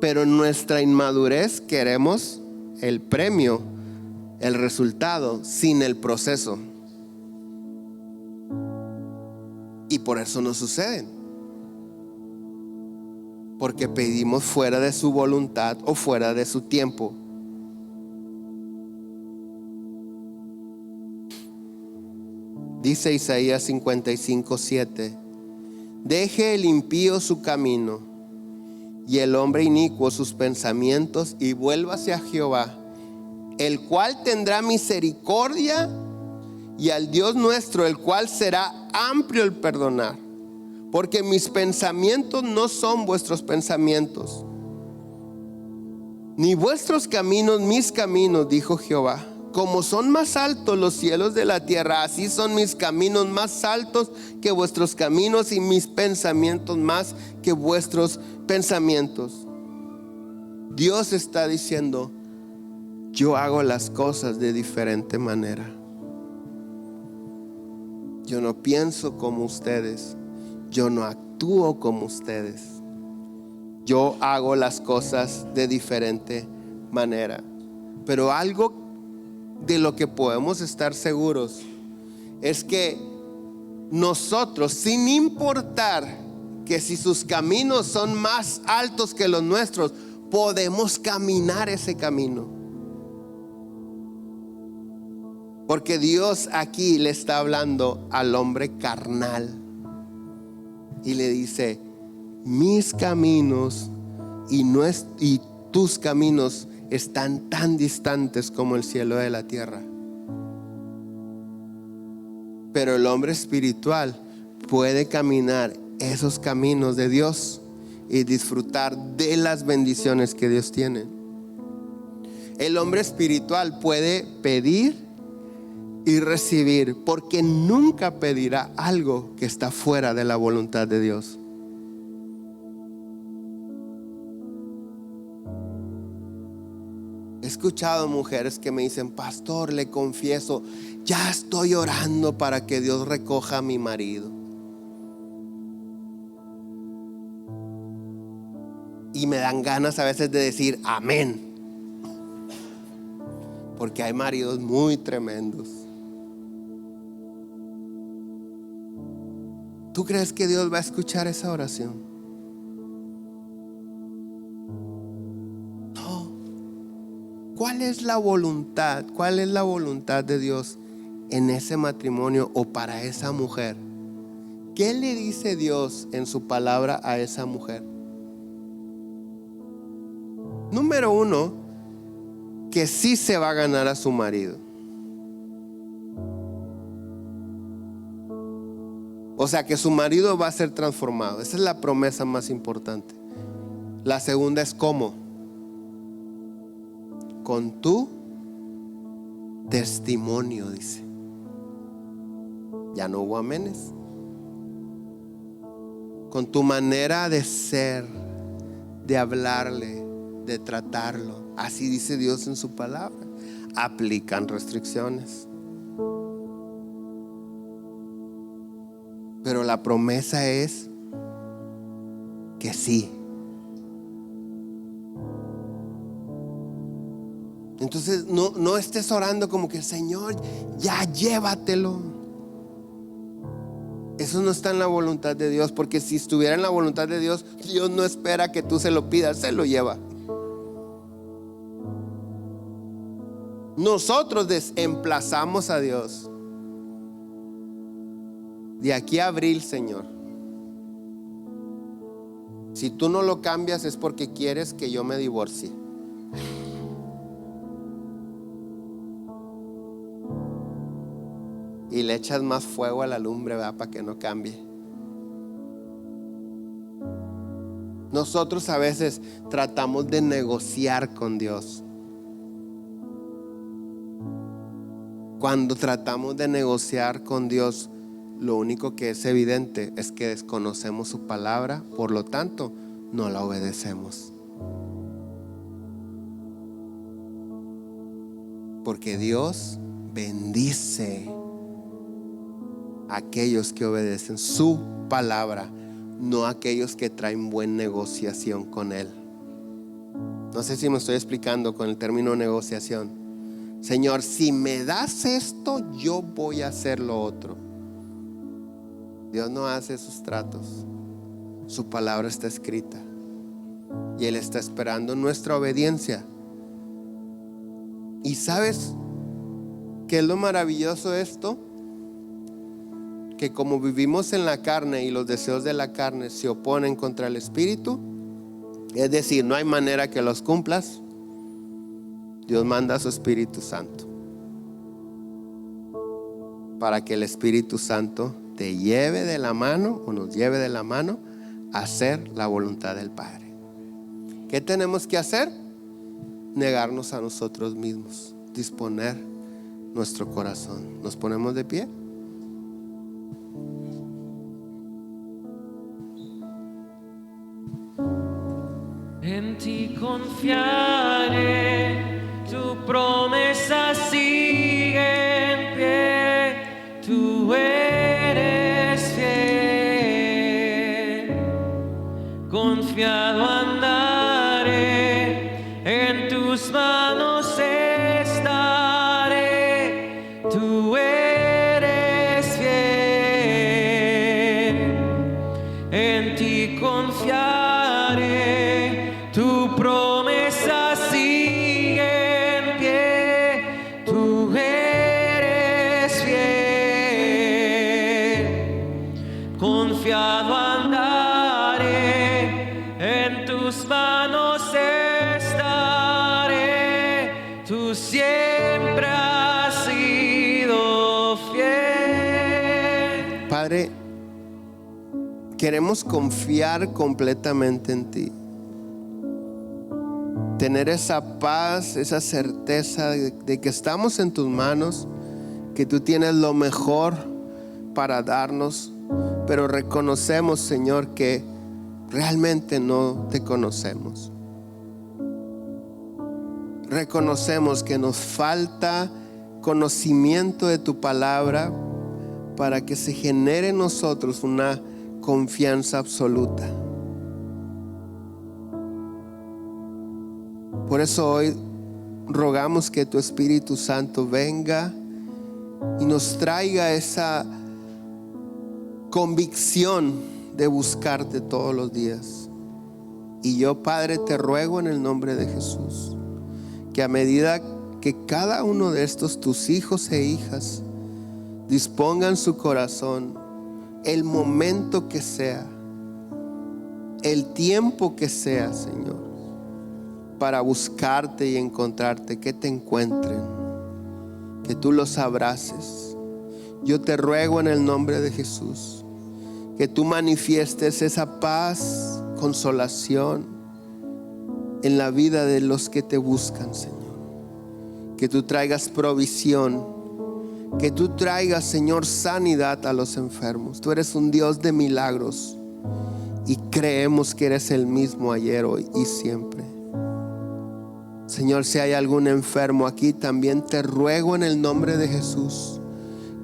Speaker 1: Pero en nuestra inmadurez queremos el premio, el resultado, sin el proceso. Y por eso no suceden. Porque pedimos fuera de su voluntad o fuera de su tiempo. Dice Isaías 55:7: deje el impío su camino y el hombre inicuo sus pensamientos, y vuélvase a Jehová, el cual tendrá misericordia, y al Dios nuestro, el cual será amplio el perdonar. Porque mis pensamientos no son vuestros pensamientos, ni vuestros caminos mis caminos, dijo Jehová. Como son más altos los cielos de la tierra, así son mis caminos más altos que vuestros caminos, y mis pensamientos más que vuestros pensamientos. Dios está diciendo: yo hago las cosas de diferente manera. Yo no pienso como ustedes, yo no actúo como ustedes. Yo hago las cosas de diferente manera. Pero algo de lo que podemos estar seguros es que nosotros, sin importar que si sus caminos son más altos que los nuestros, podemos caminar ese camino. Porque Dios aquí le está hablando al hombre carnal y le dice: mis caminos y tus caminos están tan distantes como el cielo de la tierra. Pero el hombre espiritual puede caminar esos caminos de Dios y disfrutar de las bendiciones que Dios tiene. El hombre espiritual puede pedir y recibir, porque nunca pedirá algo que está fuera de la voluntad de Dios. He escuchado mujeres que me dicen: pastor, le confieso, ya estoy orando para que Dios recoja a mi marido. Y me dan ganas a veces de decir amén, porque hay maridos muy tremendos. ¿Tú crees que Dios va a escuchar esa oración? No. ¿Cuál es la voluntad? ¿Cuál es la voluntad de Dios en ese matrimonio o para esa mujer? ¿Qué le dice Dios en su palabra a esa mujer? Número uno, que sí se va a ganar a su marido. O sea, que su marido va a ser transformado. Esa es la promesa más importante. La segunda es cómo. Con tu testimonio, dice. Ya no hubo amenes. Con tu manera de ser, de hablarle, de tratarlo. Así dice Dios en su palabra. Aplican restricciones. Pero la promesa es que sí. Entonces no estés orando como que: Señor, ya llévatelo. Eso no está en la voluntad de Dios, porque si estuviera en la voluntad de Dios, Dios no espera que tú se lo pidas, se lo lleva. Nosotros desemplazamos a Dios. De aquí a abril, Señor, si tú no lo cambias es porque quieres que yo me divorcie. Y le echas más fuego a la lumbre, ¿verdad? Para que no cambie. Nosotros a veces tratamos de negociar con Dios. Cuando tratamos de negociar con Dios, lo único que es evidente es que desconocemos su palabra, por lo tanto, no la obedecemos. Porque Dios bendice a aquellos que obedecen su palabra, no a aquellos que traen buena negociación con Él. No sé si me estoy explicando con el término negociación. Señor, si me das esto, yo voy a hacer lo otro. Dios no hace esos tratos. Su palabra está escrita y Él está esperando nuestra obediencia. ¿Y sabes qué es lo maravilloso de esto? Que como vivimos en la carne y los deseos de la carne se oponen contra el Espíritu, es decir, no hay manera que los cumplas, Dios manda a su Espíritu Santo para que el Espíritu Santo te lleve de la mano o nos lleve de la mano a hacer la voluntad del Padre. ¿Qué tenemos que hacer? Negarnos a nosotros mismos, disponer nuestro corazón. ¿Nos ponemos de pie?
Speaker 2: En ti confiaré, tu promesa sigue en pie, tú eres fiel. Confiado andaré, en tus manos estaré, tú eres fiel. En ti confiaré, tu promesa sigue en pie, tú eres fiel. Confiado andaré, en tus manos estaré, tú siempre has sido fiel.
Speaker 1: Padre, queremos confiar completamente en ti. Tener esa paz, esa certeza de que estamos en tus manos, que tú tienes lo mejor para darnos, pero reconocemos, Señor, que realmente no te conocemos. Reconocemos que nos falta conocimiento de tu palabra para que se genere en nosotros una confianza absoluta. Por eso hoy rogamos que tu Espíritu Santo venga y nos traiga esa convicción de buscarte todos los días. Y yo, Padre, te ruego en el nombre de Jesús, que a medida que cada uno de estos tus hijos e hijas dispongan su corazón, el momento que sea, el tiempo que sea, Señor, para buscarte y encontrarte, que te encuentren, que tú los abraces. Yo te ruego en el nombre de Jesús que tú manifiestes esa paz, consolación en la vida de los que te buscan, Señor. Que tú traigas provisión, que tú traigas, Señor, sanidad a los enfermos. Tú eres un Dios de milagros y creemos que eres el mismo ayer, hoy y siempre. Señor, si hay algún enfermo aquí, también te ruego en el nombre de Jesús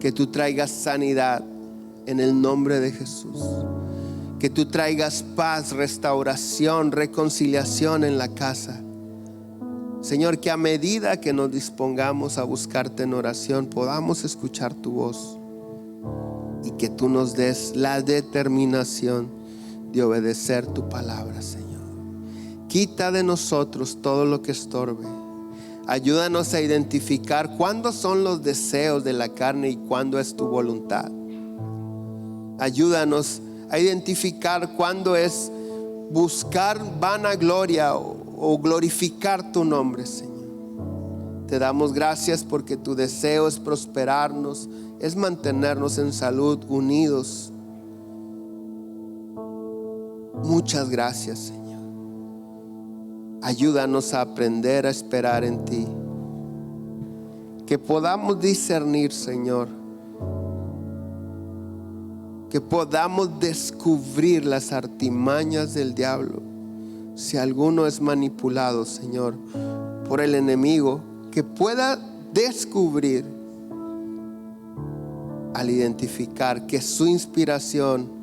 Speaker 1: que tú traigas sanidad en el nombre de Jesús. Que tú traigas paz, restauración, reconciliación en la casa. Señor, que a medida que nos dispongamos a buscarte en oración, podamos escuchar tu voz y que tú nos des la determinación de obedecer tu palabra, Señor. Quita de nosotros todo lo que estorbe. Ayúdanos a identificar cuándo son los deseos de la carne y cuándo es tu voluntad. Ayúdanos a identificar cuándo es buscar vanagloria o glorificar tu nombre, Señor. Te damos gracias porque tu deseo es prosperarnos, es mantenernos en salud, unidos. Muchas gracias, Señor. Ayúdanos a aprender a esperar en ti. Que podamos discernir, Señor. Que podamos descubrir las artimañas del diablo. Si alguno es manipulado, Señor, por el enemigo, que pueda descubrir al identificar que su inspiración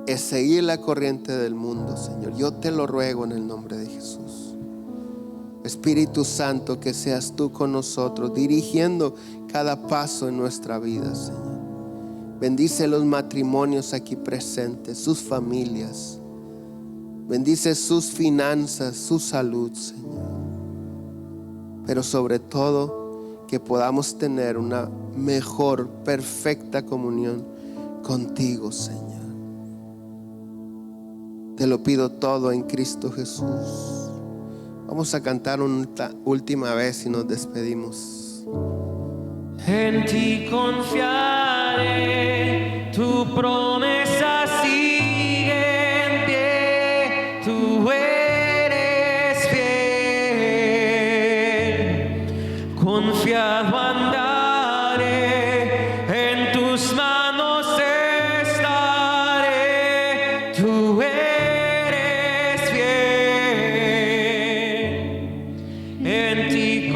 Speaker 1: es seguir la corriente del mundo, Señor. Yo te lo ruego en el nombre de Jesús. Espíritu Santo, que seas tú con nosotros, dirigiendo cada paso en nuestra vida, Señor. Bendice los matrimonios aquí presentes, sus familias. Bendice sus finanzas, su salud, Señor. Pero sobre todo, que podamos tener una mejor, perfecta comunión contigo, Señor. Te lo pido todo en Cristo Jesús. Vamos a cantar una última vez y nos despedimos.
Speaker 2: En ti confiaré, tu promesa sigue en pie, tú eres fiel. Confiado andaré, en tus manos estaré, tú eres fiel. En ti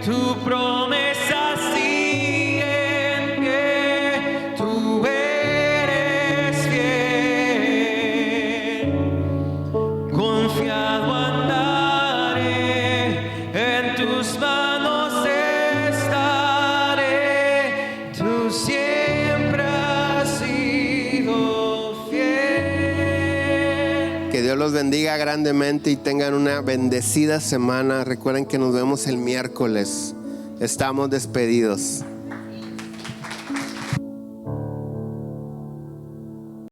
Speaker 2: tu promesa sigue en pie, tú eres fiel. Confiado andaré, en tus manos estaré, tú siempre has sido fiel.
Speaker 1: Que Dios los bendiga grandemente y tengan una bendecida semana. Recuerden que nos vemos el miércoles. Estamos despedidos.